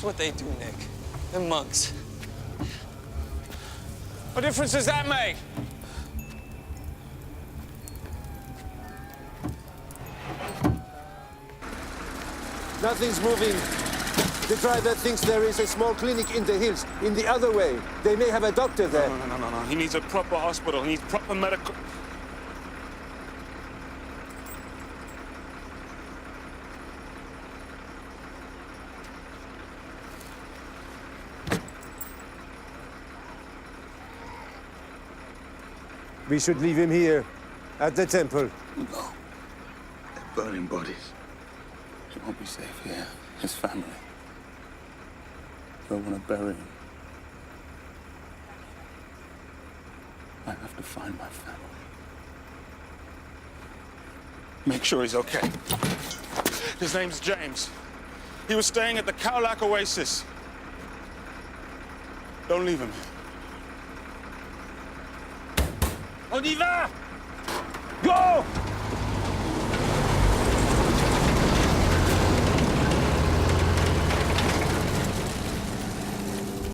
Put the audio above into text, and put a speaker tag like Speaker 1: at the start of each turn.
Speaker 1: That's what they do, Nick. They're monks.
Speaker 2: What difference does that make?
Speaker 3: Nothing's moving. The driver thinks there is a small clinic in the hills, in the other way. They may have a doctor there.
Speaker 2: No. He needs a proper hospital. He needs proper medical...
Speaker 3: We should leave him here, at the temple.
Speaker 4: No. They're burning bodies. He won't be safe here. His family. Don't want to bury him. I have to find my family.
Speaker 2: Make sure he's okay. His name's James. He was staying at the Cowlack Oasis. Don't leave him. On y va!